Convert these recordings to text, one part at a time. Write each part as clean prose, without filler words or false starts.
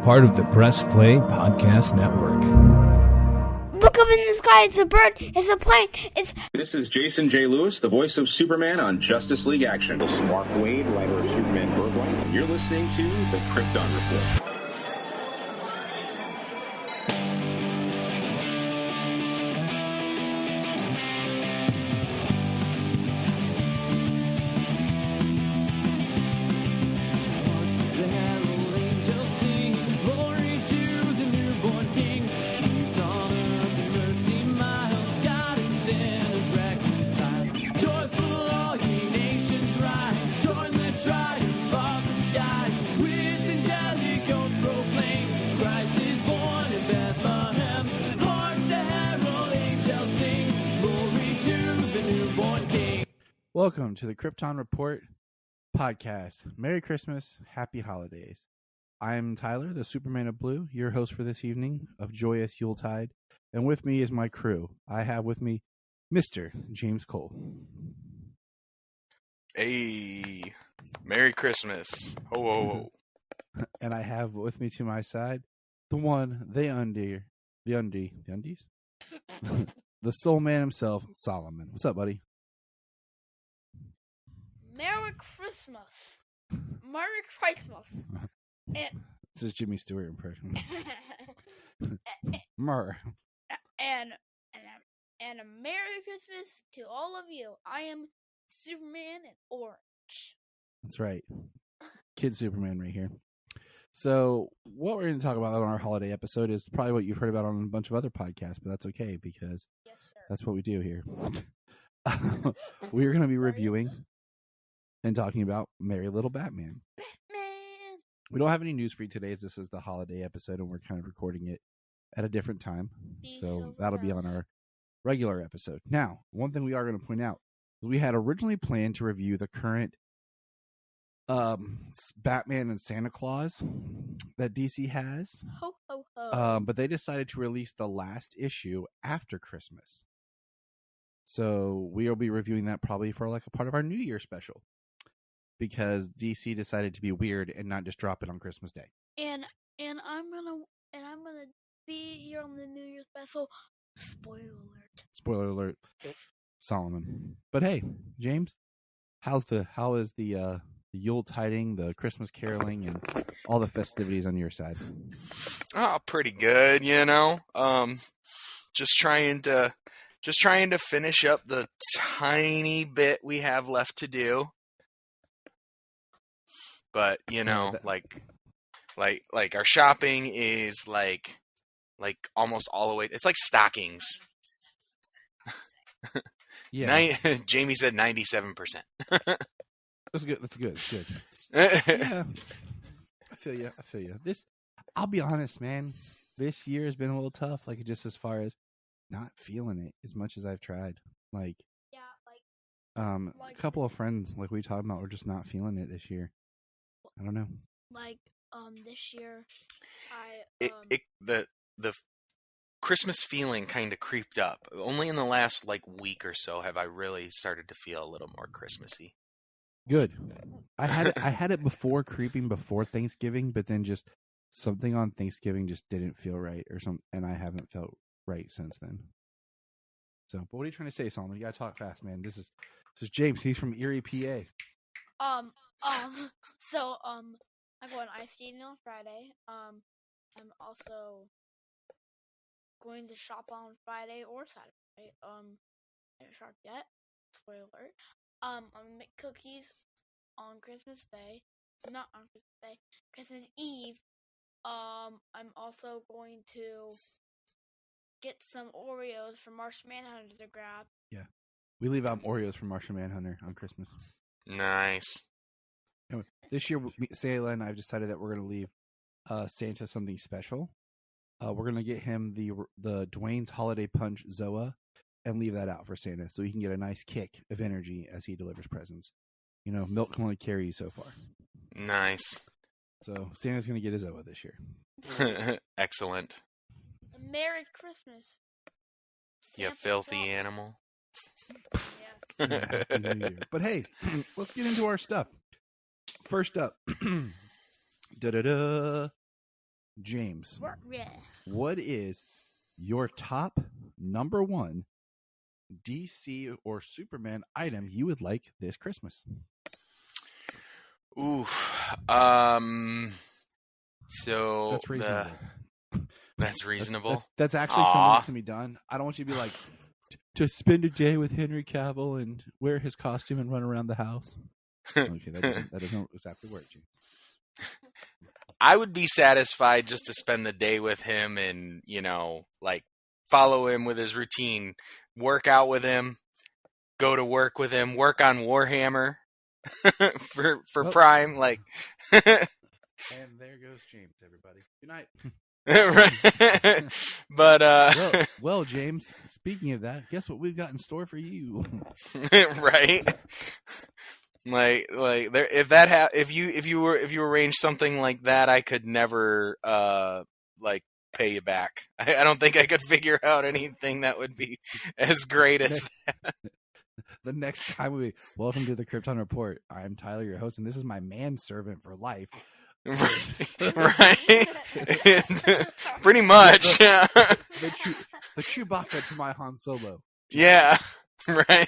part of the Press Play Podcast Network. Look up in the sky, it's a bird, it's a plane, This is Jason J. Lewis, the voice of Superman on Justice League Action. This is Mark Wade, writer of Superman Birthright. You're listening to the Krypton Report. Welcome to the Krypton Report podcast. Merry Christmas, Happy Holidays. I'm Tyler, the Superman of Blue, your host for this evening of joyous Yuletide, and with me is my crew. I have with me Mr. James Cole. Hey, Merry Christmas. Ho, ho, ho. And I have with me to my side the one, the undies? The soul man himself, Solomon. What's up, buddy? Merry Christmas. Merry Christmas. This is Jimmy Stewart impression. Mer. And a Merry Christmas to all of you. I am Superman in orange. That's right. Kid Superman right here. So what we're going to talk about on our holiday episode is probably what you've heard about on a bunch of other podcasts, but that's okay because that's what we do here. We're going to be reviewing and talking about Merry Little Batman. We don't have any news for you today as this is the holiday episode and we're kind of recording it at a different time. So that'll be on our regular episode. Now, one thing we are going to point out is we had originally planned to review the current Batman and Santa Claus that DC has. Ho, ho, ho. But they decided to release the last issue after Christmas. So we'll be reviewing that probably for like a part of our New Year special. Because DC decided to be weird and not just drop it on Christmas Day. And I'm gonna be here on the New Year's special. Spoiler alert. Spoiler alert. Solomon. But hey, James, how is the Yule tiding, the Christmas caroling, and all the festivities on your side? Oh, pretty good, you know. Just trying to finish up the tiny bit we have left to do. But you know, like our shopping is like almost all the way. It's like stockings. Yeah, Jamie said 97%. That's good. That's good. It's good. Yeah, I feel you. I'll be honest, man. This year has been a little tough. Like just as far as not feeling it as much as I've tried. A couple of friends like we talked about were just not feeling it this year. I don't know. This year, the Christmas feeling kind of creeped up. Only in the last week or so have I really started to feel a little more Christmassy. Good. I had it before creeping before Thanksgiving, but then just something on Thanksgiving just didn't feel right and I haven't felt right since then. So, but what are you trying to say, Solomon? You gotta talk fast, man. This is James. He's from Erie, PA. So I'm going ice skating on Friday. I'm also going to shop on Friday or Saturday. I haven't shopped yet. Spoiler alert. I'm gonna make cookies on Christmas Day. Not on Christmas Day. Christmas Eve. I'm also going to get some Oreos for Martian Manhunter to grab. Yeah. We leave out Oreos for Martian Manhunter on Christmas. Nice. Anyway, this year, Sayla and I have decided that we're going to leave Santa something special. We're going to get him the Dwayne's Holiday Punch Zoa and leave that out for Santa so he can get a nice kick of energy as he delivers presents. You know, milk can only carry you so far. Nice. So Santa's going to get his Zoa this year. Excellent. Merry Christmas. You Santa filthy Claus. animal. Yeah. But hey, let's get into our stuff. First up, James, Yeah. what is your top number one DC or Superman item you would like this Christmas? Oof. So That's reasonable. That's reasonable. That's actually something that can be done. I don't want you to be like to spend a day with Henry Cavill and wear his costume and run around the house. Okay, that doesn't exactly work, James. I would be satisfied just to spend the day with him and, like follow him with his routine, work out with him, go to work with him, work on Warhammer for Prime, like. And there goes James, everybody. Good night. But well, James, speaking of that, guess what we've got in store for you? Right? Like there, if you arrange something like that, I could never like pay you back. I don't think I could figure out anything that would be as great as that. The next time welcome to the Krypton Report. I'm Tyler, your host, and this is my manservant for life. Right? Pretty much. The Chewbacca to my Han Solo. Yeah. Right.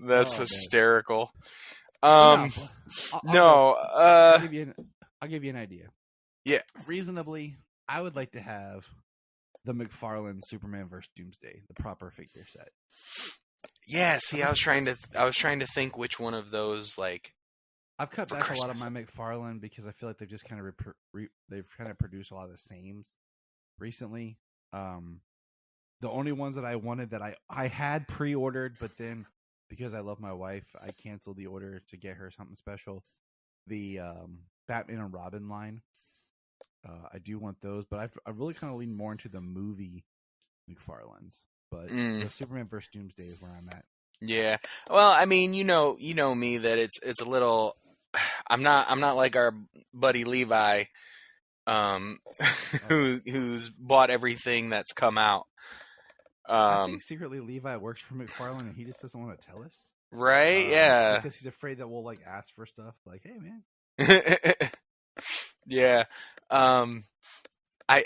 That's hysterical. I'll I'll give you an idea. Yeah. Reasonably, I would like to have the McFarlane Superman vs. Doomsday, the proper figure set. Yeah, see, I was trying to think which one of those, like, I've cut back a lot of my McFarlane because I feel like they've just kind of they've kind of produced a lot of the sames recently. The only ones that I wanted that I had pre-ordered, but then because I love my wife, I canceled the order to get her something special. The Batman and Robin line. I do want those, but I've really kind of leaned more into the movie McFarlane's. But the Superman vs. Doomsday is where I'm at. Yeah. Well, I mean, you know me that it's a little. I'm not like our buddy Levi, who's bought everything that's come out. I think secretly Levi works for McFarlane and he just doesn't want to tell us. Right? Yeah. Because he's afraid that we'll like ask for stuff like, "Hey, man." Yeah. I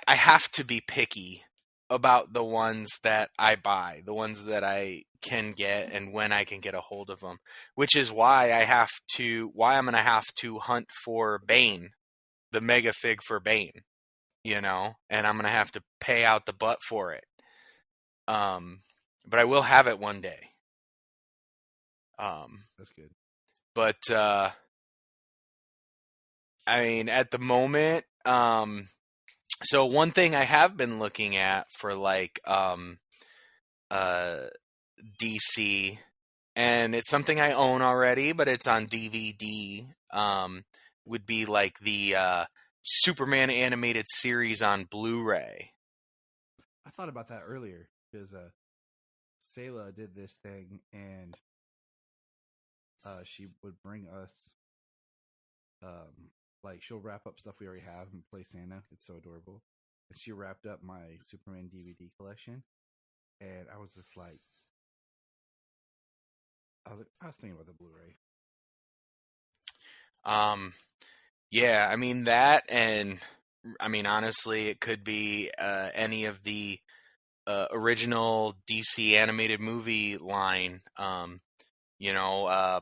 have to be picky about the ones that I buy, the ones that I can get and when I can get a hold of them, which is why I'm going to have to hunt for Bane, the mega fig for Bane, and I'm going to have to pay out the butt for it. But I will have it one day. That's good. But, I mean, at the moment, so one thing I have been looking at for like DC, and it's something I own already, but it's on DVD, would be like the Superman animated series on Blu-ray. I thought about that earlier because Selah did this thing and she would bring us like she'll wrap up stuff we already have and play Santa. It's so adorable. And she wrapped up my Superman DVD collection, and I was just like, I was thinking about the Blu-ray. Yeah, I mean that, and I mean honestly, it could be any of the original DC animated movie line.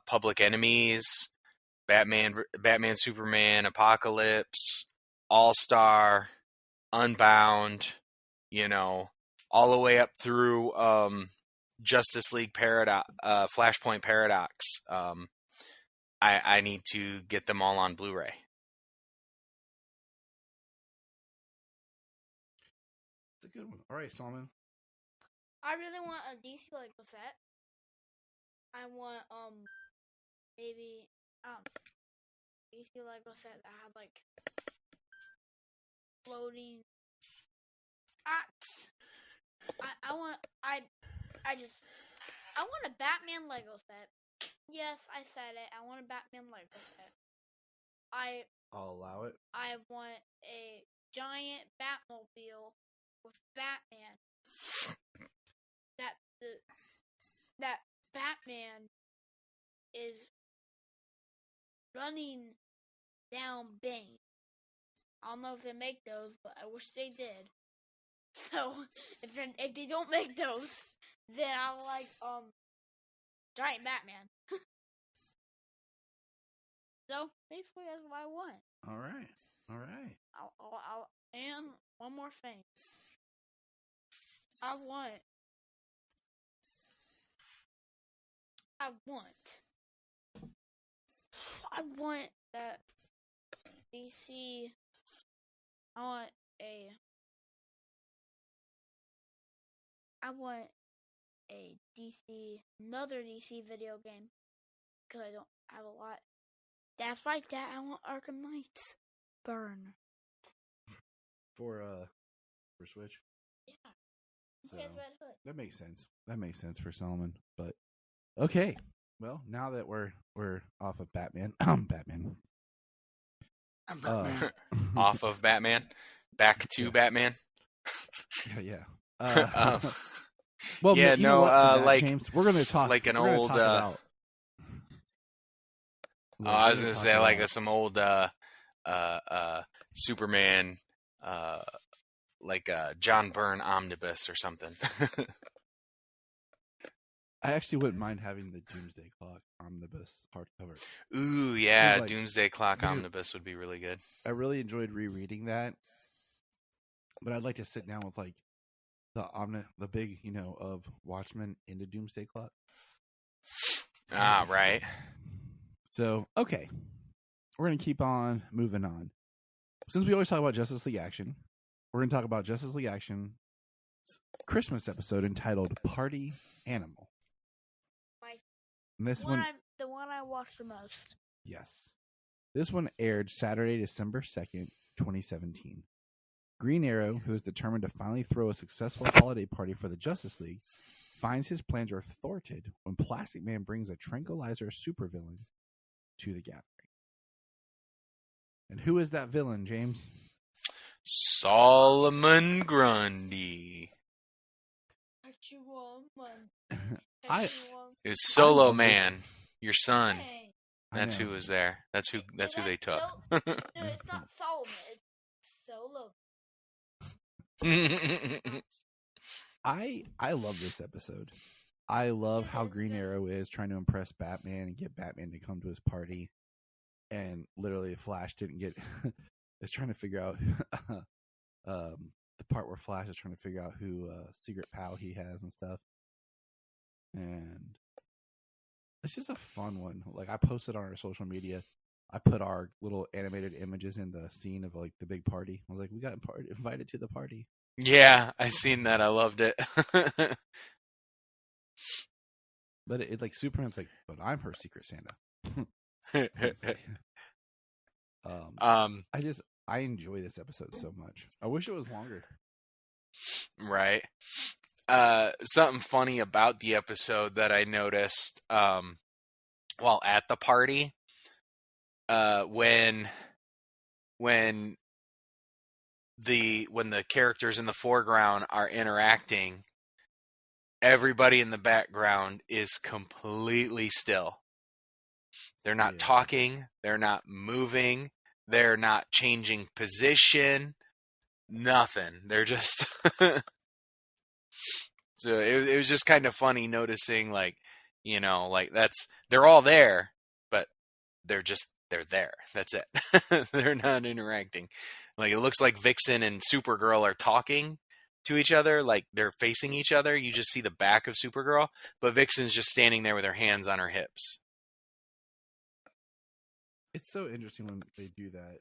Public Enemies, Batman, Superman, Apocalypse, All-Star, Unbound, all the way up through Justice League Flashpoint Paradox. I need to get them all on Blu-ray. It's a good one. All right, Solomon. I really want a DC Lego set. I want maybe DC Lego set that had like floating acts. I want a Batman Lego set. Yes, I said it. I want a Batman Lego set. I'll allow it. I want a giant Batmobile with Batman. That Batman Batman is running down Bane. I don't know if they make those, but I wish they did. So if they don't make those, then I like Giant Batman. So basically, that's what I want. All right. And one more thing. I want that DC. I want another DC video game, because I don't have a lot. That's right, Dad. I want Arkham Knights. Burn. For Switch. Yeah. So, Red Hood. that makes sense. That makes sense for Solomon. But okay. Well, now that we're off of Batman, Batman. Off of Batman, back to Batman. Yeah. Well, yeah, no, like James, we're going to talk like an old. About, I was going to say like some old Superman, like John Byrne omnibus or something. I actually wouldn't mind having the Doomsday Clock omnibus hardcover. Ooh, yeah, like, Doomsday Clock omnibus would be really good. I really enjoyed rereading that, but I'd like to sit down with like the big, of Watchmen into Doomsday Clock. Ah, right. So, okay, we're gonna keep on moving on. Since we always talk about Justice League Action, we're gonna talk about Justice League Action Christmas episode entitled "Party Animal." And this the one I watched the most. Yes. This one aired Saturday, December 2nd, 2017. Green Arrow, who is determined to finally throw a successful holiday party for the Justice League, finds his plans are thwarted when Plastic Man brings a tranquilizer supervillain to the gathering. And who is that villain, James? Solomon Grundy. Is Solo Man, your son. Hey. That's who was there. That's who they took. No, it's not Solomon. It's Solo. I love this episode. I love how Green Arrow is trying to impress Batman and get Batman to come to his party. And literally Flash didn't get is trying to figure out the part where Flash is trying to figure out who secret pal he has and stuff. And it's just a fun one. Like, I posted on our social media. I put our little animated images in the scene of like the big party. I was like, we got invited to the party. Yeah, I seen that. I loved it. But it's like Superman's like, but I'm her secret Santa. I enjoy this episode so much. I wish it was longer. Right. Something funny about the episode that I noticed while at the party, when the characters in the foreground are interacting, everybody in the background is completely still. They're not talking, they're not moving, they're not changing position, nothing. They're just So it was just kind of funny noticing, like, they're all there, but they're there. That's it. They're not interacting. Like, it looks like Vixen and Supergirl are talking to each other, like they're facing each other. You just see the back of Supergirl, but Vixen's just standing there with her hands on her hips. It's so interesting when they do that.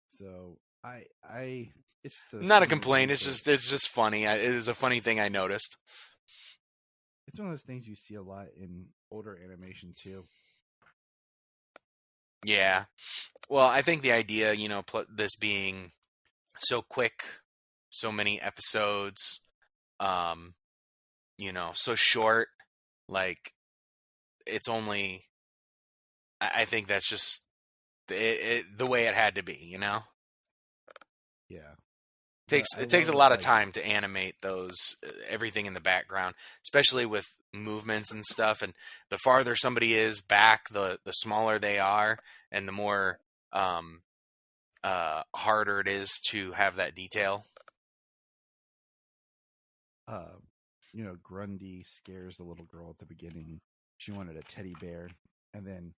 So it's just not a complaint. It's just funny. It is a funny thing I noticed. It's one of those things you see a lot in older animation too. Yeah. Well, I think the idea, this being so quick, so many episodes, so short, like, it's only, I think that's just the way it had to be, Yeah. It takes a lot of time to animate those everything in the background, especially with movements and stuff. And the farther somebody is back, the smaller they are, and the more harder it is to have that detail. Grundy scares the little girl at the beginning. She wanted a teddy bear, and then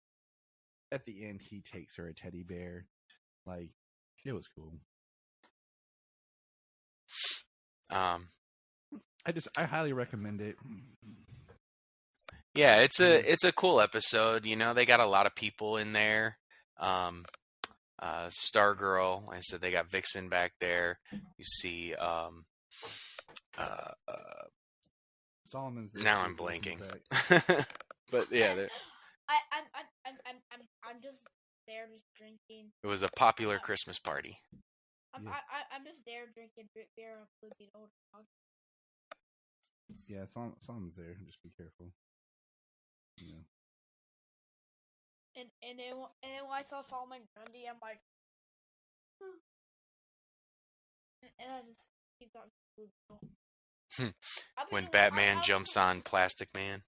at the end, he takes her a teddy bear. Like, it was cool. I highly recommend it. Yeah, it's a cool episode. They got a lot of people in there. Stargirl, like I said, they got Vixen back there. You see, Solomon's there. Now I'm blanking. But yeah, I'm just there, just drinking. It was a popular Christmas party. I'm just there drinking beer and flipping old dog. Yeah, Solomon's there. Just be careful. And then when I saw Solomon Grundy, I'm like, and I just keep talking. When Batman jumps on Plastic Man,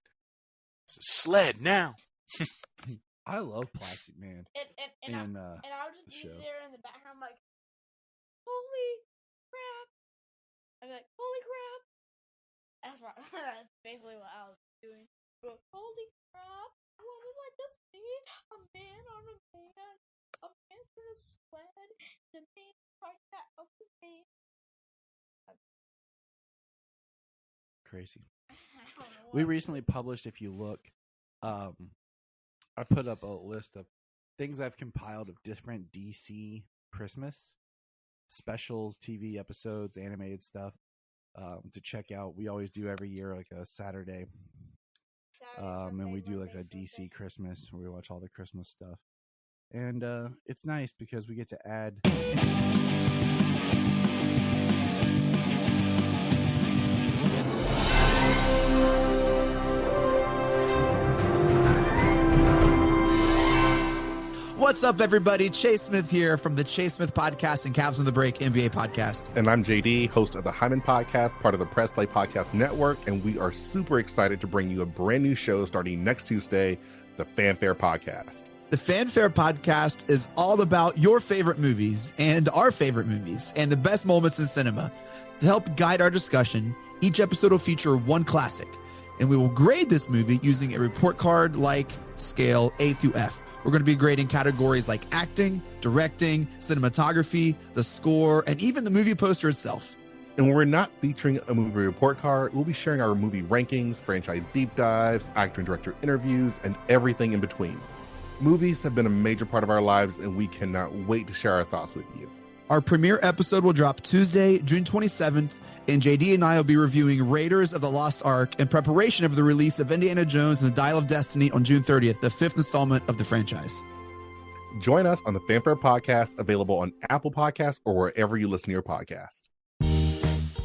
sled now. I love Plastic Man. And I'll just be there in the background, like, holy crap! I'd be like, holy crap! That's basically what I was doing. But, holy crap! What did I just see? A man on a man, a man with a sled, and a man like that of the man. Crazy. We recently published, if you look, I put up a list of things I've compiled of different DC Christmas specials, TV episodes, animated stuff to check out. We always do every year like a Saturday. And we do like a DC Christmas where we watch all the Christmas stuff. And it's nice because we get to add... What's up, everybody? Chase Smith here from the Chase Smith Podcast and Cavs on the Break NBA Podcast. And I'm JD, host of the Hyman Podcast, part of the Press Play Podcast Network, and we are super excited to bring you a brand new show starting next Tuesday, the Fanfare Podcast. The Fanfare Podcast is all about your favorite movies and our favorite movies and the best moments in cinema. To help guide our discussion, each episode will feature one classic, and we will grade this movie using a report card-like scale A through F. We're going to be grading categories like acting, directing, cinematography, the score, and even the movie poster itself. And when we're not featuring a movie report card, we'll be sharing our movie rankings, franchise deep dives, actor and director interviews, and everything in between. Movies have been a major part of our lives, and we cannot wait to share our thoughts with you. Our premiere episode will drop Tuesday, June 27th, and JD and I will be reviewing Raiders of the Lost Ark in preparation of the release of Indiana Jones and the Dial of Destiny on June 30th, the 5th installment of the franchise. Join us on the Fanfare Podcast, available on Apple Podcasts or wherever you listen to your podcast.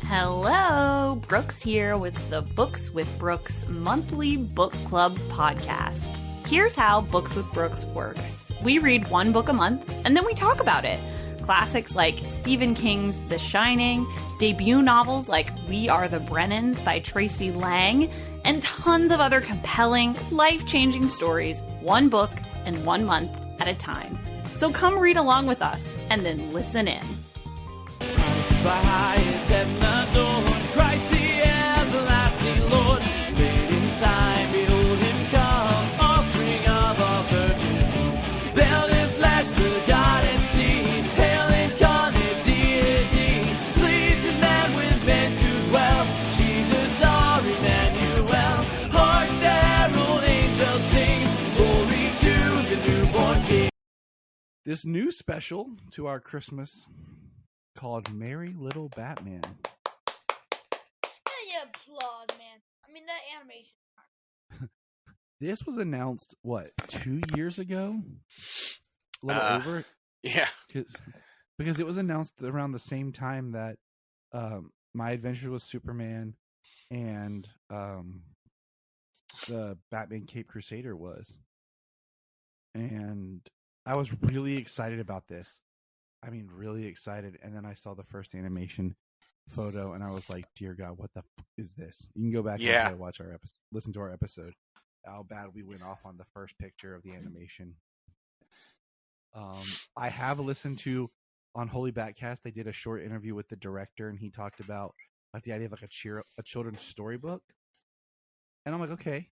Hello, Brooks here with the Books with Brooks monthly book club podcast. Here's how Books with Brooks works. We read one book a month, and then we talk about it. Classics like Stephen King's The Shining, debut novels like We Are the Brennans by Tracy Lang, and tons of other compelling, life-changing stories, one book and 1 month at a time. So come read along with us, and then listen in. Christ the everlasting Lord, late in time, behold him come, offspring of all virgins, veiled in flesh, the God and seed, hail incarnate deity, pleased his man with men to dwell, Jesus our Emmanuel, hark the herald angels sing, glory to the newborn King. This new special to our Christmas called Merry Little Batman. Yeah, applause, man. I mean, that animation. This was announced, 2 years ago? A little over? Yeah. Because it was announced around the same time that My Adventures with Superman and the Batman Cape Crusader was. And I was really excited about this. really excited. And then I saw the first animation photo, and I was like, "Dear God, what the f- is this?" You can go back and watch our episode, listen to our episode. How bad we went off on the first picture of the animation. I have listened to on Holy Batcast. They did a short interview with the director, and he talked about like the idea of like a children's storybook. And I'm like, okay,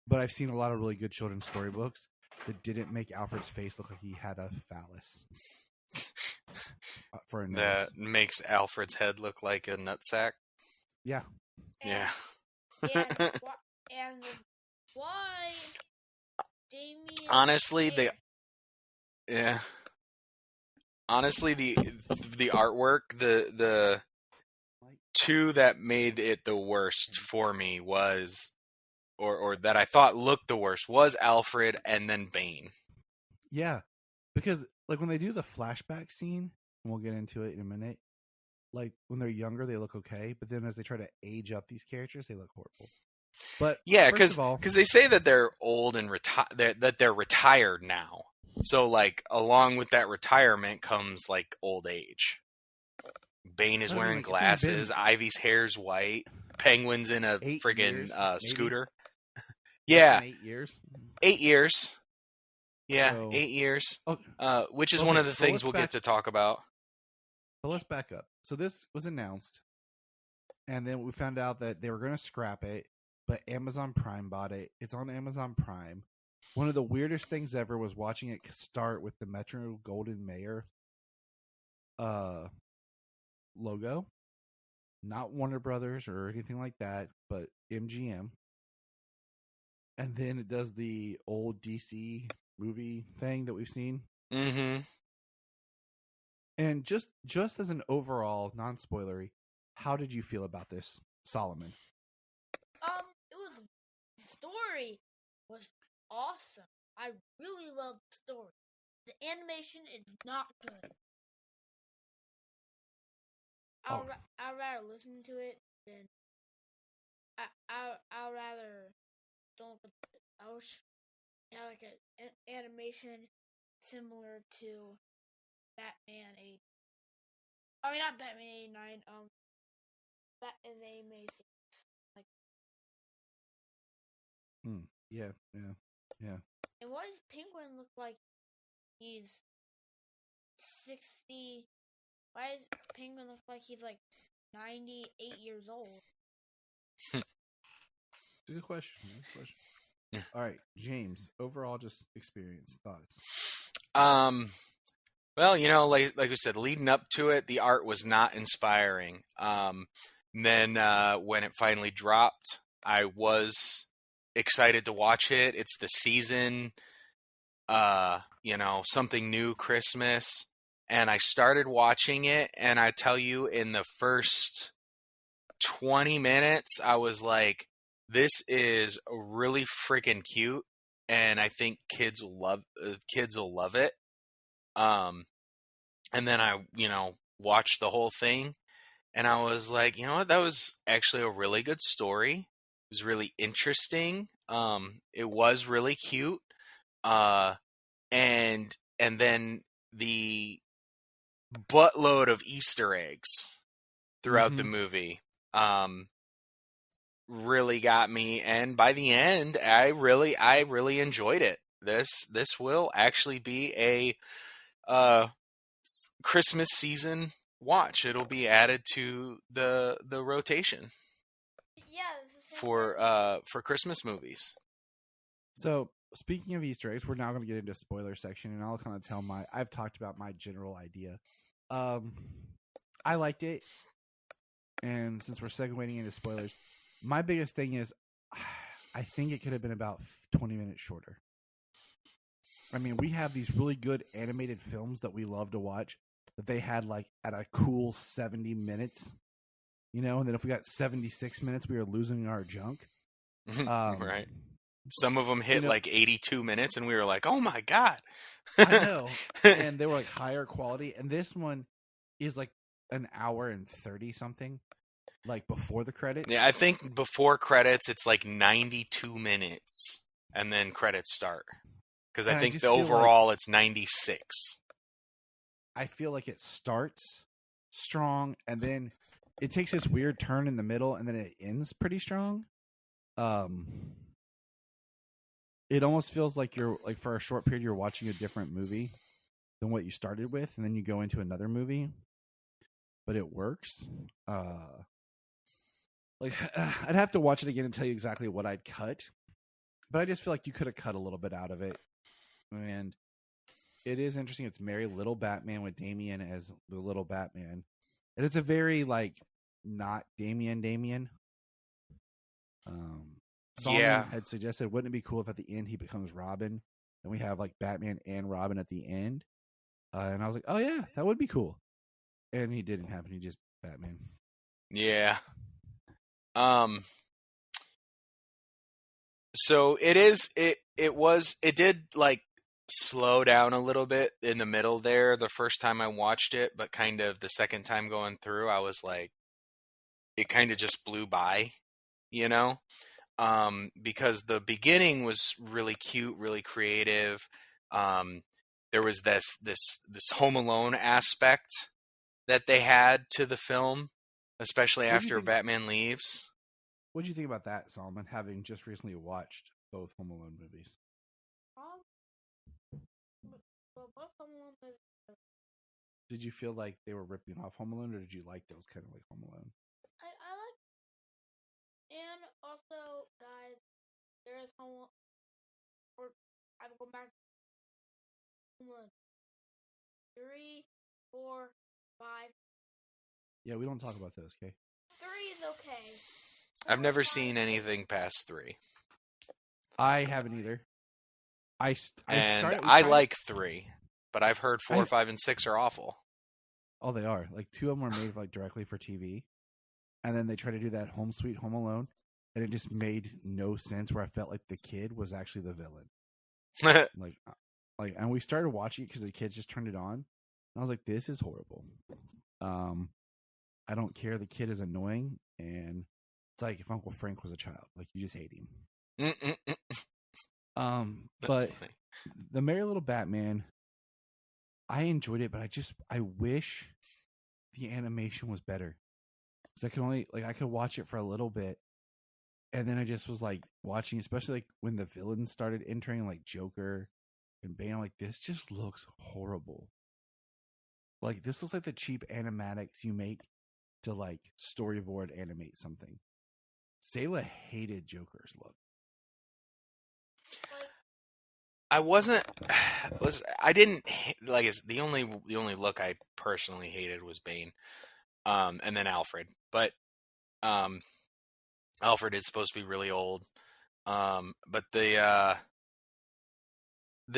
but I've seen a lot of really good children's storybooks that didn't make Alfred's face look like he had a phallus. For a nose. That makes Alfred's head look like a nutsack. Yeah. Yeah. And why Damien? Honestly, the artwork, the two that made it the worst for me was, or that I thought looked the worst, was Alfred and then Bane. Yeah, because like when they do the flashback scene, and we'll get into it in a minute, like when they're younger they look okay, but then as they try to age up these characters, they look horrible. But yeah, because they say that they're old and that they're retired now. So like along with that retirement comes like old age. Bane is wearing glasses. Ivy's hair's white. Penguin's in a friggin' scooter. Yeah, 8 years. 8 years. Yeah, so, 8 years. Which is one of the things we'll get to talk about. But let's back up. So this was announced, and then we found out that they were going to scrap it, but Amazon Prime bought it. It's on Amazon Prime. One of the weirdest things ever was watching it start with the Metro Golden Mayer logo. Not Warner Brothers or anything like that, but MGM. And then it does the old DC movie thing that we've seen. Mm-hmm. And just as an overall, non-spoilery, how did you feel about this, Solomon? The story was awesome. I really loved the story. The animation is not good. I'd rather listen to it than I'd rather don't look at it. I wish like an animation similar to Batman 8. I mean, not Batman 89. Batman the Animated Series. Like. Yeah. And why does Penguin look like he's 60? Why does Penguin look like he's like 98 years old? Good question. All right, James. Overall, just experience, thoughts. Well, like we said, leading up to it, the art was not inspiring. Then when it finally dropped, I was excited to watch it. It's the season, something new, Christmas. And I started watching it, and I tell you, in the first 20 minutes, I was like, this is really freaking cute, and I think kids will love it. And then I, watched the whole thing, and I was like, you know what, that was actually a really good story. It was really interesting. It was really cute. And then the buttload of Easter eggs throughout the movie really got me, and by the end I really enjoyed it. This will actually be a Christmas season watch. It'll be added to the rotation for Christmas movies. So speaking of Easter eggs, we're now going to get into spoiler section, and I'll kind of tell I've talked about my general idea. I liked it, and since we're segueing into spoilers, my biggest thing is I think it could have been about 20 minutes shorter. I mean, we have these really good animated films that we love to watch that they had like at a cool 70 minutes, and then if we got 76 minutes, we were losing our junk. Right. Some of them hit like 82 minutes, and we were like, oh my God. I know. And they were like higher quality. And this one is like an hour and 30 something, like before the credits. Yeah, I think before credits, it's like 92 minutes, and then credits start. Because I think the overall it's 96. I feel like it starts strong and then it takes this weird turn in the middle and then it ends pretty strong. It almost feels like you're like for a short period you're watching a different movie than what you started with, and then you go into another movie. But it works. Like I'd have to watch it again and tell you exactly what I'd cut. But I just feel like you could have cut a little bit out of it. And it is interesting. It's Merry Little Batman with Damian as the Little Batman. And it's a very, like, not Damian. Solomon had suggested, wouldn't it be cool if at the end he becomes Robin? And we have, like, Batman and Robin at the end. And I was like, oh, yeah, that would be cool. And he didn't happen. He just Batman. Yeah. So it did like slow down a little bit in the middle there the first time I watched it, but kind of the second time going through, I was like, it kind of just blew by, you know? Because the beginning was really cute, really creative. There was this Home Alone aspect that they had to the film, especially after Batman leaves. What did you think about that, Solomon, having just recently watched both Home Alone movies? Did you feel like they were ripping off Home Alone, or did you like those kind of like Home Alone? I like, and also, guys, there is Home, or I'm going back to Home Alone 3, 4, 5. Yeah, we don't talk about those, okay? 3 is okay. I've never seen anything past 3. I haven't either. I like 3, but I've heard 4, 5, and 6 are awful. Oh, they are. Like 2 of them were made like directly for TV, and then they tried to do that Home Sweet Home Alone, and it just made no sense. Where I felt like the kid was actually the villain. like, and we started watching it because the kids just turned it on, and I was like, "This is horrible." I don't care. The kid is annoying, and it's like if Uncle Frank was a child. Like you just hate him. But funny. The Merry Little Batman, I enjoyed it, but I wish the animation was better. Because I could watch it for a little bit, and then I just was like watching, especially like when the villains started entering, like Joker and Bane. I'm like, this just looks horrible. Like this looks like the cheap animatics you make to like storyboard animate something. Sayla hated Joker's look. I didn't like it's the only look I personally hated was Bane, and then Alfred. But Alfred is supposed to be really old. But the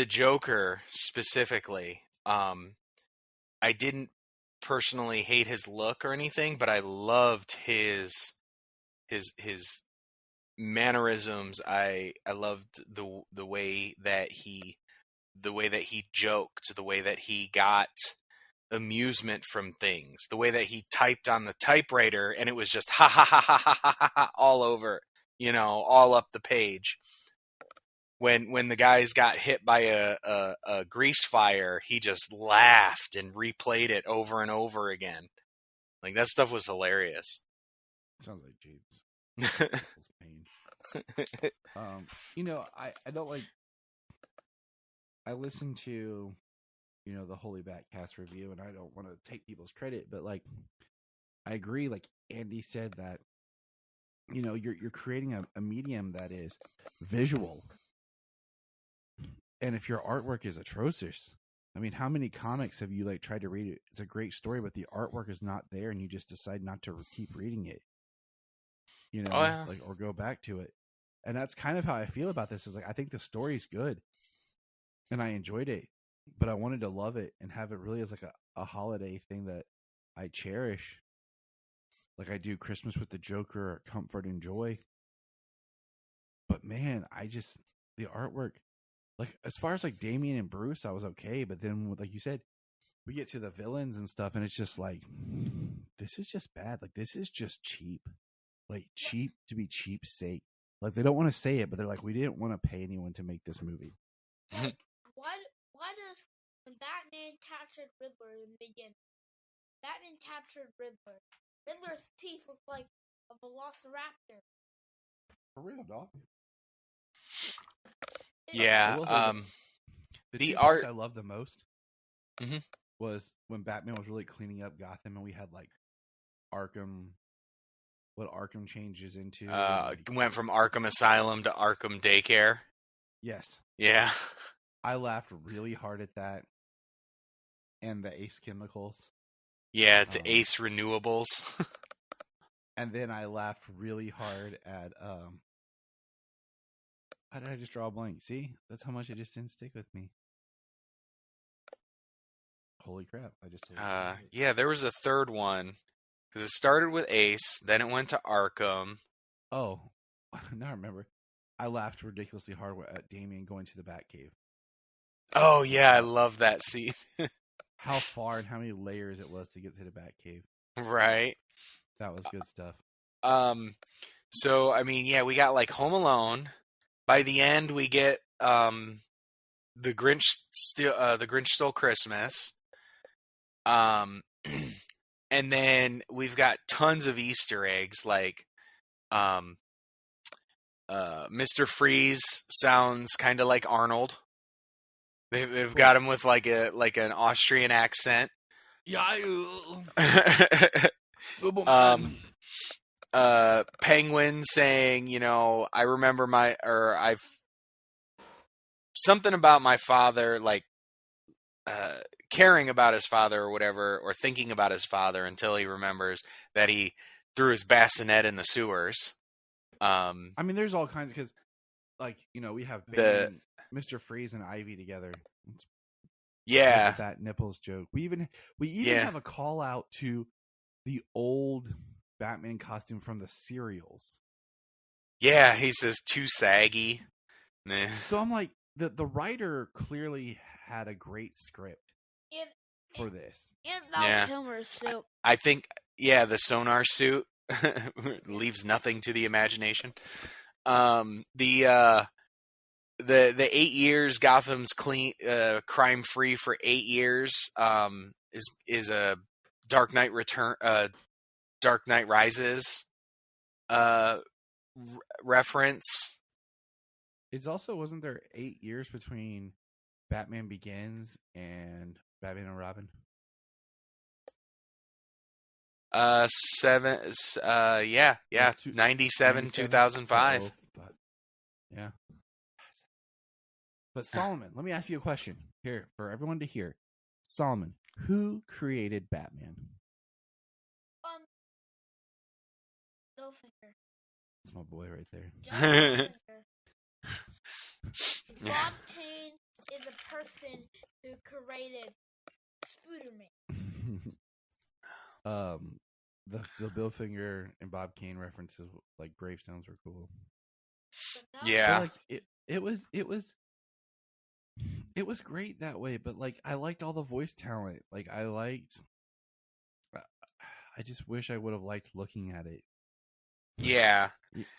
Joker specifically, I didn't personally hate his look or anything, but I loved his mannerisms. I loved the way that he joked, the way that he got amusement from things, the way that he typed on the typewriter and it was just ha ha ha ha ha ha ha all over, all up the page. When the guys got hit by a grease fire, he just laughed and replayed it over and over again. Like that stuff was hilarious. Sounds like James. I don't like. I listened to, the Holy Batcast review, and I don't want to take people's credit, but like, I agree. Like Andy said that, you're creating a medium that is visual, and if your artwork is atrocious, I mean, how many comics have you like tried to read it? It's a great story, but the artwork is not there, and you just decide not to keep reading it. Or go back to it. And that's kind of how I feel about this is like, I think the story's good and I enjoyed it, but I wanted to love it and have it really as like a holiday thing that I cherish. Like I do Christmas with the Joker or Comfort and Joy. But man, the artwork, like as far as like Damian and Bruce, I was okay. But then like you said, we get to the villains and stuff and it's just like, this is just bad. Like this is just cheap. Like cheap to be cheap's sake. Like they don't want to say it, but they're like, we didn't want to pay anyone to make this movie. Why does when Batman captured Riddler in the beginning. Batman captured Riddler. Riddler's teeth look like a velociraptor. For real, dog. Yeah. The the two parts art- I love the most Mhm. was when Batman was really cleaning up Gotham, and we had like Arkham. What Arkham changes into? Went from Arkham Asylum to Arkham Daycare. Yes, Yeah. I laughed really hard at that, and the Ace Chemicals. Yeah, to Ace Renewables. And then I laughed really hard at Why did I just draw a blank? See, that's how much it just didn't stick with me. Holy crap! I just Yeah, there was a third one. Because it started with Ace, then it went to Arkham. Oh, now I remember. I laughed ridiculously hard at Damian going to the Batcave. Oh, yeah, I love that scene. How far and how many layers it was to get to the Batcave. Right. That was good stuff. So, I mean, yeah, we got like Home Alone. By the end, we get the Grinch Stole Christmas. And then we've got tons of Easter eggs, like Mr. Freeze sounds kind of like Arnold. They've got him with like an Austrian accent. Yeah. Penguin saying, I remember something about my father, like caring about his father or whatever, or thinking about his father until he remembers that he threw his bassinet in the sewers. I mean, there's all kinds because, like, we have Mr. Freeze and Ivy together. Yeah, that nipples joke. We even have a call out to the old Batman costume from the serials. Yeah, he says too saggy. So I'm like, the writer clearly had a great script for this. And Val Kilmer's suit. I think, the sonar suit leaves nothing to the imagination. The 8 years Gotham's clean, crime free for 8 years is a Dark Knight Dark Knight Rises reference. It's also, wasn't there 8 years between Batman Begins and Batman and Robin? 97, 2005. Yeah. But Solomon, let me ask you a question here for everyone to hear. Solomon, who created Batman? Billfinger. That's my boy right there. Bob Kane is a person who created Spooderman. The Billfinger and Bob Kane references, like gravestones, were cool. Yeah, but, like, it was great that way. But like, I liked all the voice talent. Like, I just wish I would have liked looking at it. Yeah,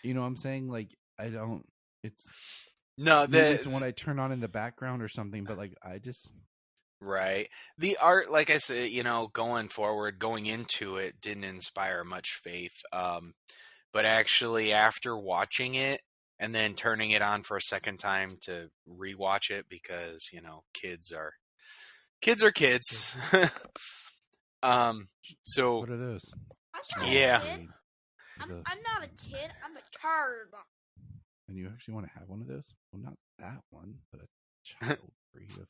you know what I'm saying? Like, I don't. It's it's when I turn on in the background or something. But like, I just. Right. The art, like I said, going into it, didn't inspire much faith. But actually, after watching it and then turning it on for a second time to rewatch it, because kids are kids. So what are those? Yeah. I'm not a kid. I'm a child. And you actually want to have one of those? Well, not that one, but a child breed of.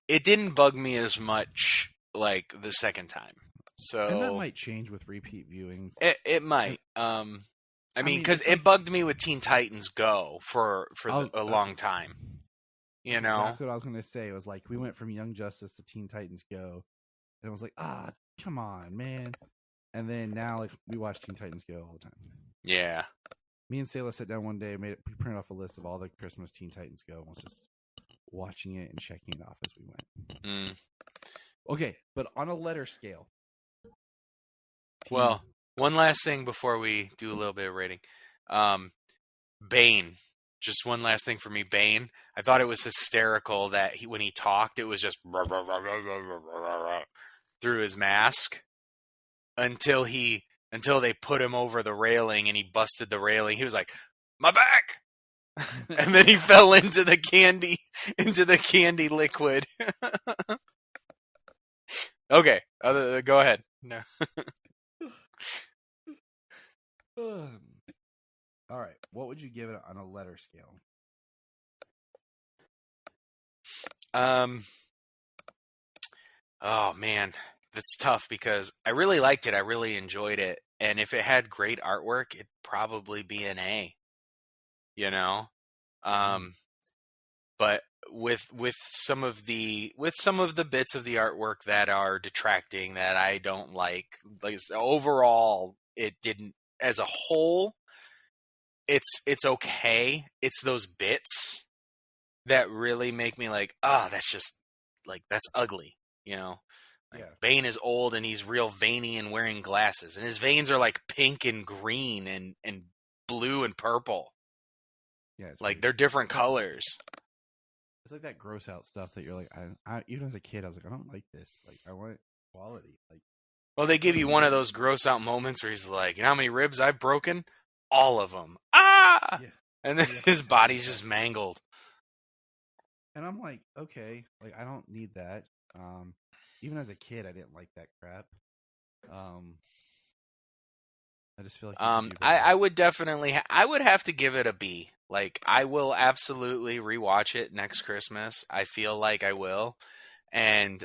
It didn't bug me as much like the second time. So and that might change with repeat viewings. It might. I mean, because it bugged me with Teen Titans Go for a long time. That's exactly what I was going to say. It was like we went from Young Justice to Teen Titans Go, and it was like, come on, man. And then now, like, we watch Teen Titans Go all the time. Yeah. Me and Sayla sat down one day, we printed off a list of all the Christmas Teen Titans Go, and was just watching it and checking it off as we went. Okay, but on a letter scale. Well, one last thing before we do a little bit of rating. Bane. just one last thing for me, Bane. I thought it was hysterical that when he talked, it was just through his mask until they put him over the railing and he busted the railing. He was like, "My back!" And then he fell into the candy liquid. Okay, go ahead. No. All right, what would you give it on a letter scale? Oh man, that's tough because I really liked it. I really enjoyed it, and if it had great artwork, it'd probably be an A. You know, but with some of the bits of the artwork that are detracting that I don't like overall, it didn't as a whole. It's okay. It's those bits that really make me like, that's just like that's ugly. You know, like, yeah. Bane is old and he's real veiny and wearing glasses, and his veins are like pink and green and blue and purple. Yeah, like they're different colors. It's like that gross out stuff that you're like, I even as a kid, I was like, I don't like this. Like, I want quality. Like, well, they give you one of those gross out moments where he's like, you know how many ribs I've broken? All of them. Ah! Yeah. And then his body's just mangled. And I'm like, okay, like I don't need that. Even as a kid, I didn't like that crap. I just feel like I would definitely I would have to give it a B. Like I will absolutely rewatch it next Christmas. I feel like I will. And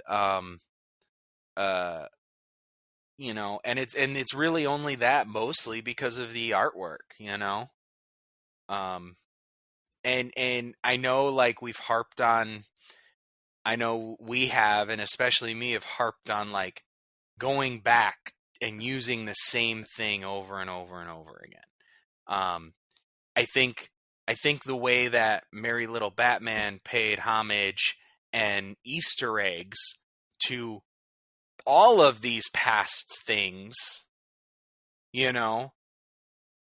you know, and it's really only that mostly because of the artwork, you know. And I know like we have, and especially me have harped on like going back and using the same thing over and over and over again. I think the way that Merry Little Batman paid homage and Easter eggs to all of these past things, you know,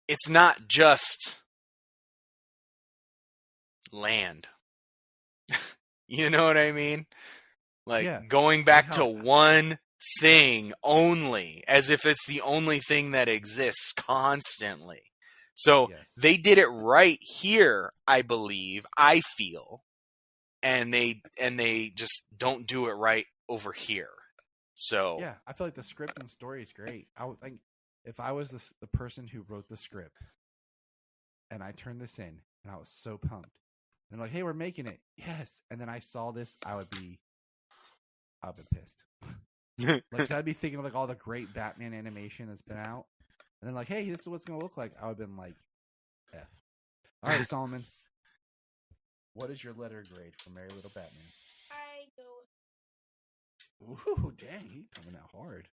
it's not just land. You know what I mean? Like going back to one thing only, as if it's the only thing that exists constantly. So they did it right here, I believe, I feel, and they just don't do it right over here. So yeah, I feel like the script and story is great. I would think if I was the person who wrote the script and I turned this in and I was so pumped, and like, hey, we're making it, yes, and then I saw this, I'd be pissed. Like, so I'd be thinking of like all the great Batman animation that's been out, and then like, hey, this is what it's gonna look like. I would have been like, F. All right, Solomon, what is your letter grade for Merry Little Batman? I go. Ooh, dang, he's coming out hard.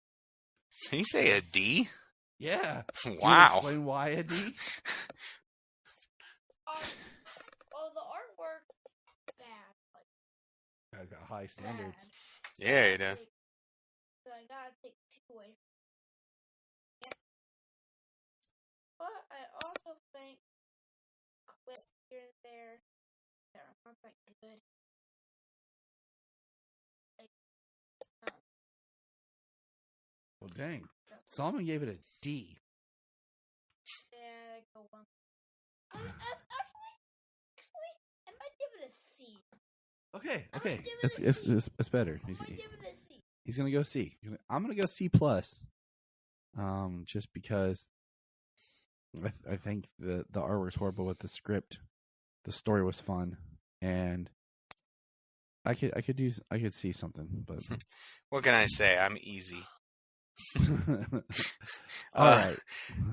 Can you say a D? Yeah. Wow. Do you explain why a D? Well, the artwork bad. Guy's got high standards. Bad. Yeah, he does. So I gotta take 2 away. Yeah. But I also think clip here and there that are not that good. Well, dang. Solomon gave it a D. Yeah, I go 1. Actually, I might give it a C. Okay. It's better. He's gonna go C. I'm gonna go C+. Just because I think the artwork's horrible with the script. The story was fun, and I could see something, but what can I say? I'm easy. All right.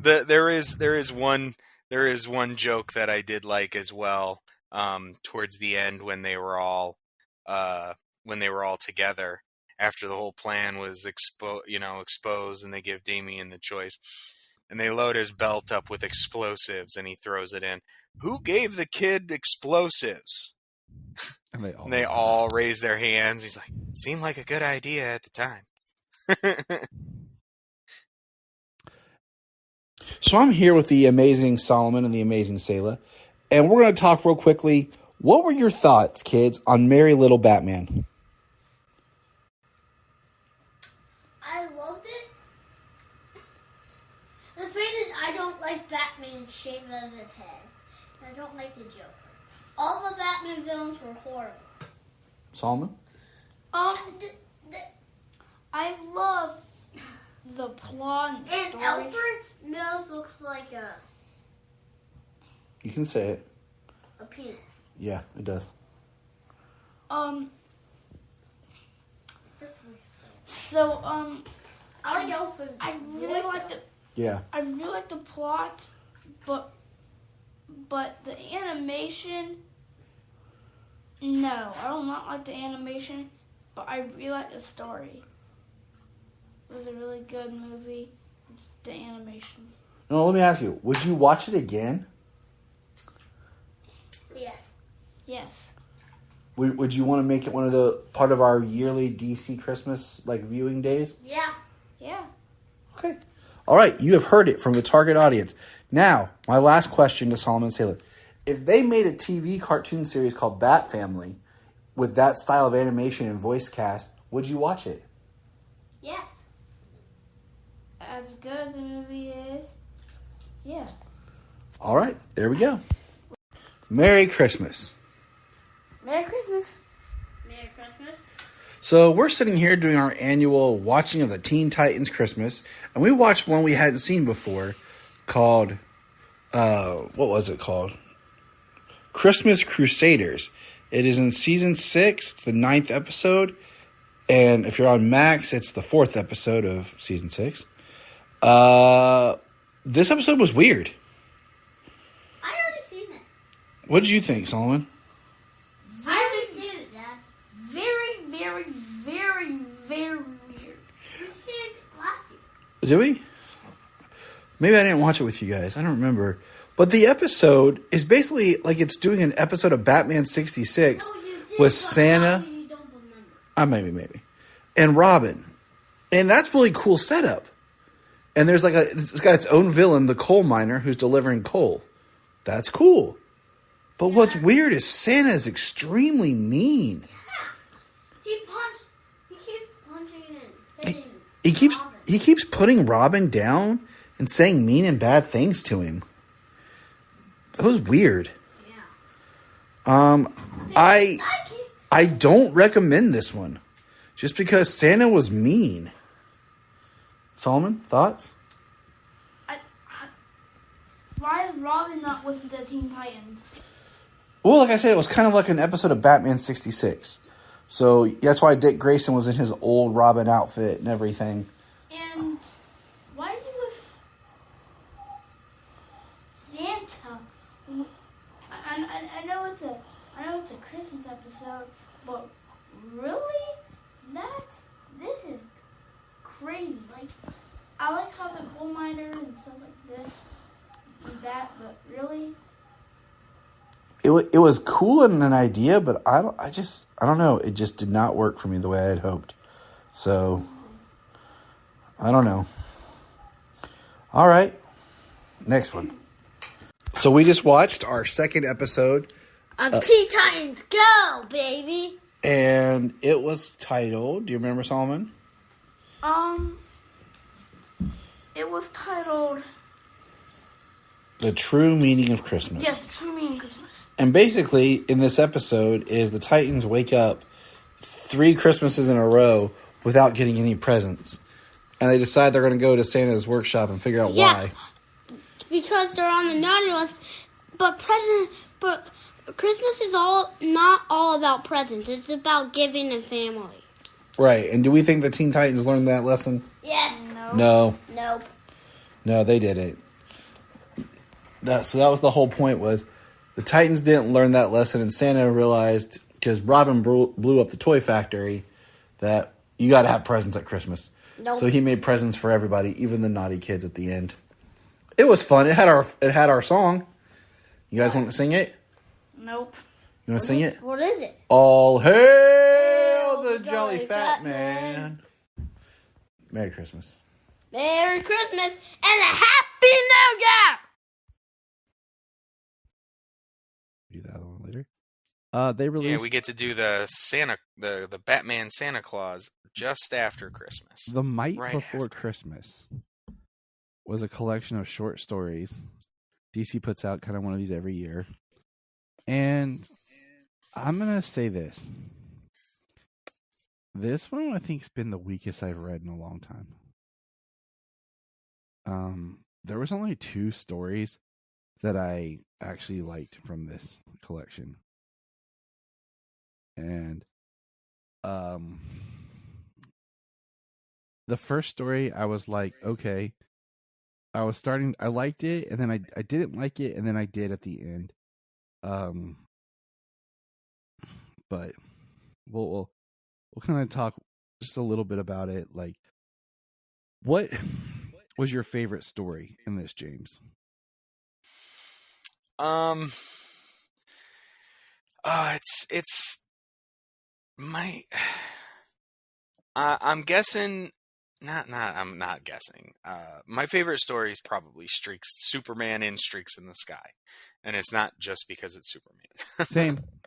There is one joke that I did like as well. Towards the end when they were all together after the whole plan was exposed, and they give Damian the choice, and they load his belt up with explosives, and he throws it in. Who gave the kid explosives? And they all raise their hands. He's like, seemed like a good idea at the time. So I'm here with the amazing Solomon and the amazing Selah, And we're going to talk real quickly. What were your thoughts, kids, on Merry Little Batman? I loved it. The thing is, I don't like Batman's shape of his head. I don't like the Joker. All the Batman villains were horrible. Solomon? I love the plot And story. Alfred's nose looks like You can say it. a penis. Yeah, it does. So, I like Alfred. I really like the. Yeah. I really like the plot, but the animation. No, I do not like the animation, but I really like the story. It was a really good movie. It's the animation. No, let me ask you. Would you watch it again? Yes. Yes. Would you want to make it one of the part of our yearly DC Christmas viewing days? Yeah. Yeah. Okay. All right. You have heard it from the target audience. Now, my last question to Solomon Sailor. If they made a TV cartoon series called Bat Family with that style of animation and voice cast, would you watch it? Yes. As good as the movie is, yeah. All right. There we go. Merry Christmas. Merry Christmas. Merry Christmas. So we're sitting here doing our annual watching of the Teen Titans Christmas, and we watched one we hadn't seen before called, what was it called? Christmas Crusaders. It is in season 6, it's the 9th episode, and if you're on Max, it's the 4th episode of season 6. This episode was weird. I already seen it. What did you think, Solomon? I already seen it, Dad. Very, very, very, very weird. We seen it last year. Did we? Maybe I didn't watch it with you guys. I don't remember. But the episode is basically like it's doing an episode of Batman 66 No, you did, with but Santa. probably you don't remember. Maybe. And Robin. And that's really cool setup. And there's it's got its own villain, the coal miner, who's delivering coal. That's cool. But what's weird is Santa is extremely mean. He keeps punching and hitting. He keeps putting Robin down and saying mean and bad things to him. That was weird. Yeah. I don't recommend this one. Just because Santa was mean. Solomon, thoughts? Why is Robin not with the Teen Titans? Well, like I said, it was kind of like an episode of Batman 66. So that's why Dick Grayson was in his old Robin outfit and everything. And why is he with Santa? I know it's a Christmas episode, but really, this is crazy. Like, I like how the coal miner and stuff like this do that, but really, It was cool in an idea, but I don't know. It just did not work for me the way I had hoped. So I don't know. All right, next one. So we just watched our second episode of Teen Titans Go, baby. And it was titled, do you remember, Solomon? it was titled The True Meaning of Christmas. Yes, The True Meaning of Christmas. And basically, in this episode, is the Titans wake up 3 Christmases in a row without getting any presents. And they decide they're going to go to Santa's workshop and figure out why. Because they're on the naughty list. But Christmas is not all about presents. It's about giving and family. Right. And do we think the Teen Titans learned that lesson? Yes. No. Nope. No, they didn't. So that was the whole point, was the Titans didn't learn that lesson, and Santa realized, because Robin blew up the toy factory, that you got to have presents at Christmas. Nope. So he made presents for everybody, even the naughty kids at the end. It was fun. It had our song. You guys want to sing it? Nope. You want to sing it? What is it? All hail the Jolly Fat Man. Merry Christmas. Merry Christmas and a Happy New Year! later. They released. Yeah, we get to do the Batman Santa Claus just after Christmas. The Might Right Before after. Christmas was a collection of short stories. DC puts out kind of one of these every year. And I'm going to say this. This one, I think, has been the weakest I've read in a long time. There was only 2 stories that I actually liked from this collection. And the first story, I was like, okay. I liked it, and then I didn't like it, and then I did at the end. But we'll kind of talk just a little bit about it. Like, what was your favorite story in this, James? It's my. I'm guessing. I'm not guessing. My favorite story is probably Superman in Streaks in the Sky, and it's not just because it's Superman.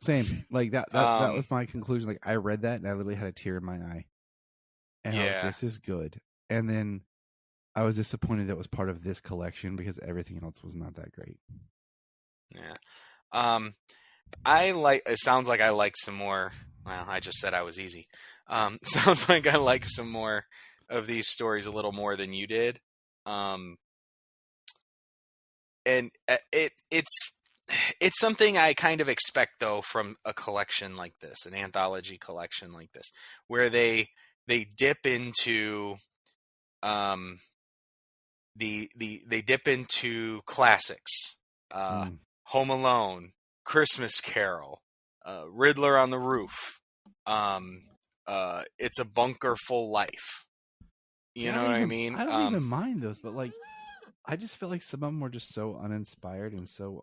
Same. Like that was my conclusion. Like, I read that and I literally had a tear in my eye. And I was like, this is good. And then I was disappointed that it was part of this collection because everything else was not that great. Yeah. It sounds like I like some more. Well, I just said I was easy. Sounds like I like some more of these stories a little more than you did. And it's something I kind of expect, though, from a collection like this, an anthology collection like this, where they dip into they dip into classics, Home Alone, Christmas Carol, Riddler on the Roof, It's a Bunker Full Life. You know what I mean? I don't even mind those, but like, I just feel like some of them were just so uninspired and so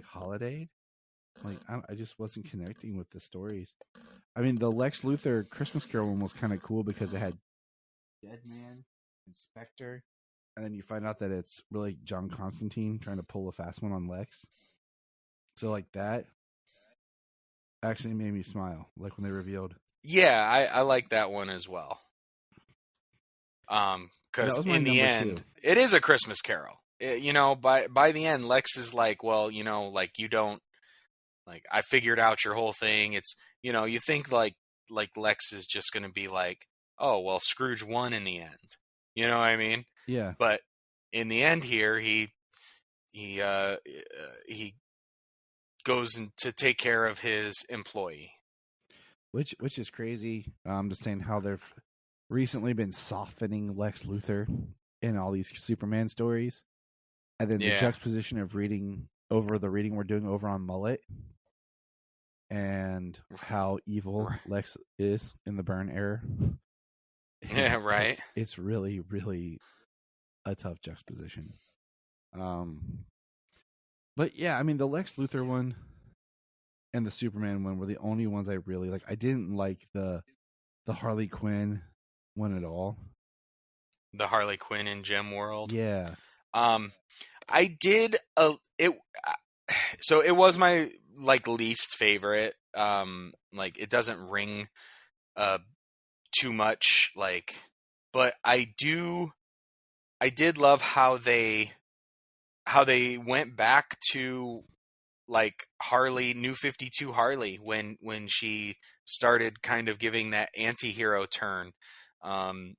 holiday. Like, I just wasn't connecting with the stories. I mean, the Lex Luthor Christmas Carol one was kind of cool because it had Deadman and Spectre, and then you find out that it's really John Constantine trying to pull a fast one on Lex. So like that actually made me smile, like when they revealed. Yeah, I like that one as well. Because in the end, it is a Christmas Carol. By the end, Lex is like, well, like, you don't, like, I figured out your whole thing. It's, you think like Lex is just going to be like, oh, well, Scrooge won in the end. You know what I mean? Yeah. But in the end here, he goes to take care of his employee. Which is crazy. I'm just saying how they've recently been softening Lex Luthor in all these Superman stories. And then the juxtaposition of reading we're doing over on Mullet and how evil Lex is in the Byrne era. Yeah, right. It's really, really a tough juxtaposition. But yeah, I mean, the Lex Luthor one and the Superman one were the only ones I really like. I didn't like the Harley Quinn one at all. The Harley Quinn in Gem World. Yeah. I did so it was my least favorite. Like, it doesn't ring too much, but I did love how they went back to like Harley, New 52 Harley, when she started kind of giving that anti-hero turn.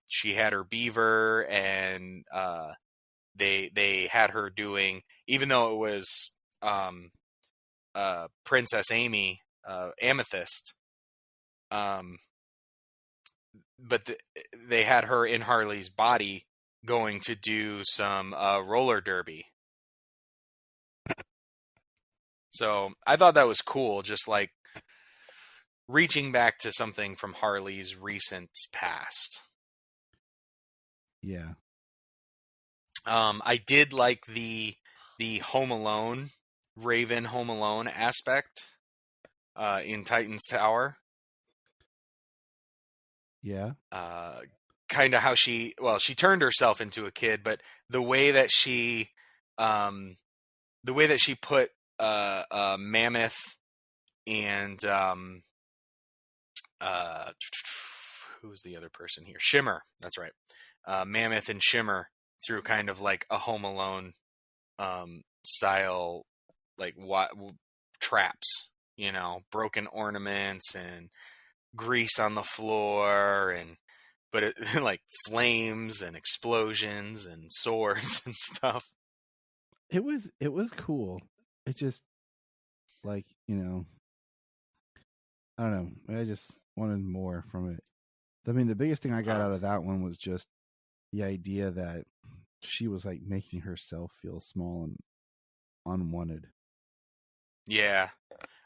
She had her beaver, and they had her doing, even though it was Princess Amy, Amethyst, but they had her in Harley's body going to do some roller derby. So I thought that was cool, just like reaching back to something from Harley's recent past. Yeah. I did like the Home Alone, Raven Home Alone aspect in Titan's Tower. Yeah. Kind of how she turned herself into a kid, but the way that she put Mammoth and who's the other person here? Shimmer. That's right. Mammoth and Shimmer through kind of like a Home Alone style, like traps, broken ornaments and grease on the floor, but it like flames and explosions and swords and stuff. It was cool. It just like, I don't know. I just wanted more from it. I mean, the biggest thing I got out of that one was just the idea that she was like making herself feel small and unwanted. Yeah.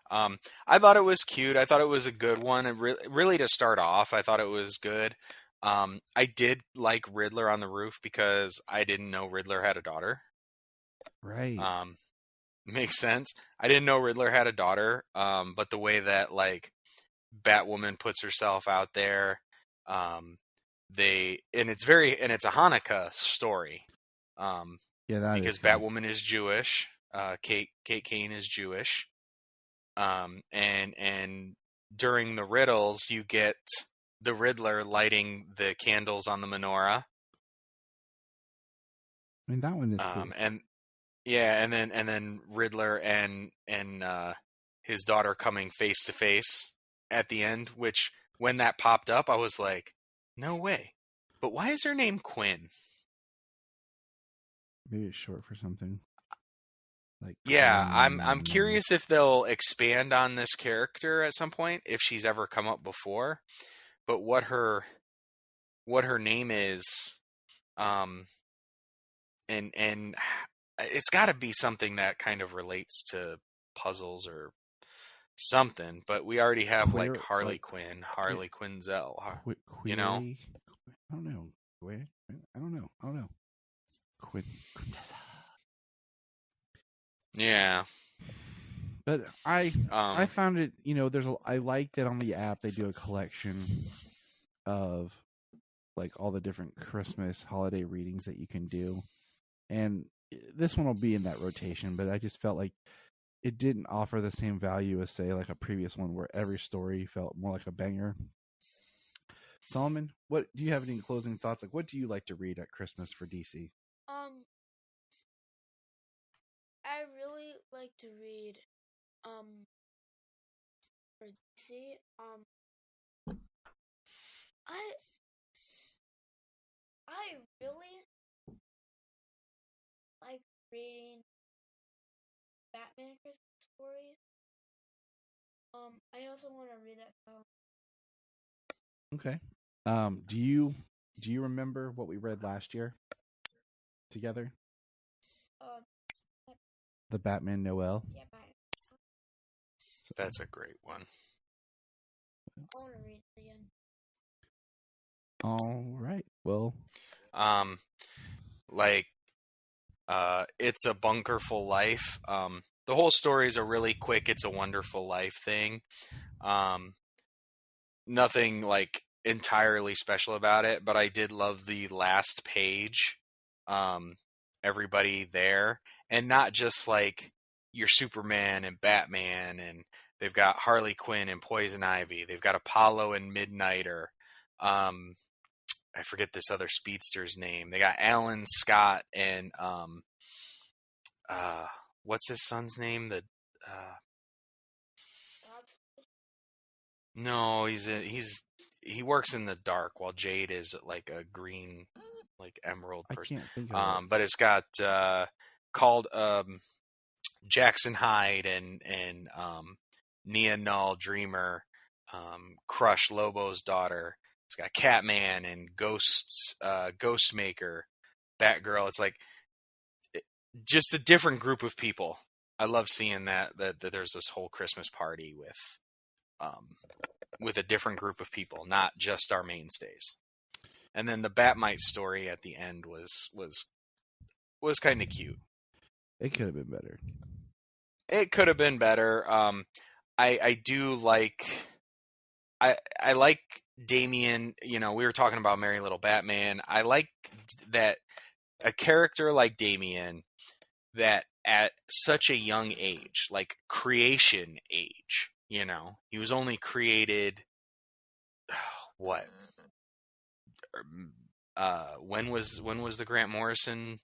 I thought it was cute. I thought it was a good one. And really to start off, I thought it was good. I did like Riddler on the Roof because I didn't know Riddler had a daughter. Right. Makes sense. I didn't know Riddler had a daughter. But the way that like Batwoman puts herself out there, it's a Hanukkah story. Because Batwoman is Jewish. Kate Kane is Jewish. And during the riddles, you get the Riddler lighting the candles on the menorah. I mean, that one is cool. And then Riddler and his daughter coming face to face at the end, which when that popped up, I was like, no way. But why is her name Quinn? Maybe it's short for something. Yeah, I'm curious if they'll expand on this character at some point, if she's ever come up before. But what her name is, and it's got to be something that kind of relates to puzzles or something. But we already have like Harley Quinn, Harley Quinzel, I don't know. I don't know. Quintessa. Yeah. But I found it, I like that on the app they do a collection of like all the different Christmas holiday readings that you can do. And this one will be in that rotation, but I just felt like it didn't offer the same value as say like a previous one where every story felt more like a banger. Solomon, what do you have any closing thoughts? Like, what do you like to read at Christmas for DC? I really like to read for DC. I really like reading Batman Christmas stories. I also want to read that song. Okay. Do you remember what we read last year together? The Batman Noel. Yeah, that's a great one. I want to read it again. All right. Well, It's a Bunkerful Life. The whole story is a really quick It's a Wonderful Life thing. Nothing like entirely special about it, but I did love the last page. Everybody there, and not just like your Superman and Batman, and they've got Harley Quinn and Poison Ivy. They've got Apollo and Midnighter. I forget this other speedster's name. They got Alan Scott and what's his son's name? No, he works in the dark while Jade is like a green, like emerald person. I can't think of it. But it's got called Jackson Hyde and Nia Null, Dreamer, Crush, Lobo's daughter. It's got Catman and Ghostmaker, Batgirl. It's like just a different group of people. I love seeing that there's this whole Christmas party with a different group of people, not just our mainstays. And then the Batmite story at the end was kind of cute. It could have been better. It could have been better. I do like. I like Damian. We were talking about Merry Little Batman. I like that a character like Damian. that at such a young age, like creation age, you know, he was only created, what? When was the Grant Morrison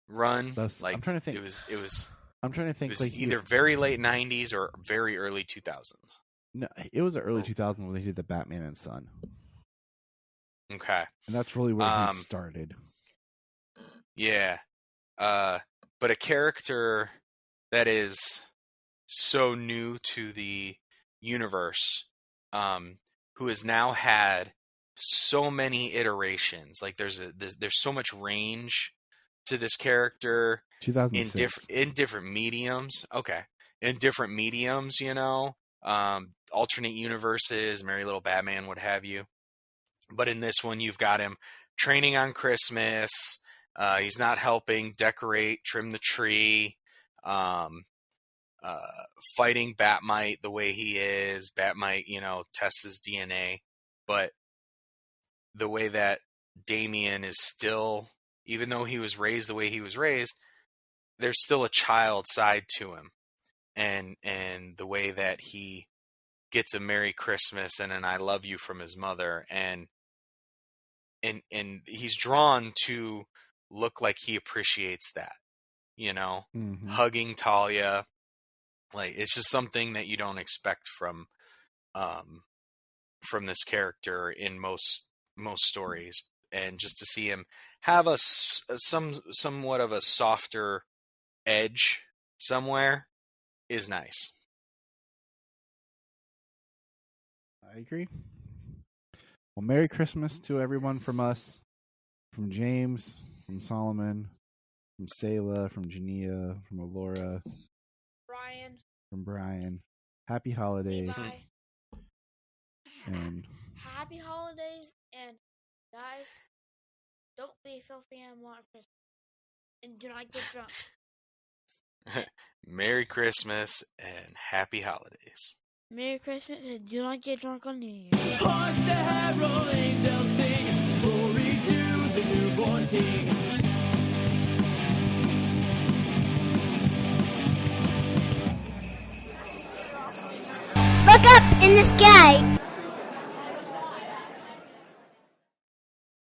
run? Like, I'm trying to think. I'm trying to think. It was like either very late 90s or very early 2000s. No, it was the early 2000s when they did the Batman and Son. Okay. And that's really where he started. Yeah. But a character that is so new to the universe, who has now had so many iterations. Like there's so much range to this character 2006. in different mediums. Okay. In different mediums, you know, alternate universes, Merry Little Batman, what have you. But in this one, you've got him training on Christmas. He's not helping decorate, trim the tree, fighting Batmite the way he is. Batmite, you know, tests his DNA. But the way that Damian is still, even though he was raised the way he was raised, there's still a child side to him. And the way that he gets a Merry Christmas and an I love you from his mother. And he's drawn to look like he appreciates that, you know, hugging Talia. Like, it's just something that you don't expect from this character in most stories. And just to see him have somewhat of a softer edge somewhere is nice. I agree. Well, Merry Christmas to everyone from us, from James, from Solomon, from Selah, from Jania, from Alora, from Brian. Happy holidays. Bye. And happy holidays, and guys, don't be a filthy animal at Christmas, and do not get drunk. Merry Christmas and happy holidays. Merry Christmas and do not get drunk on New Year's. Hark the herald angels sing, glory to the newborn King. Look up in the sky.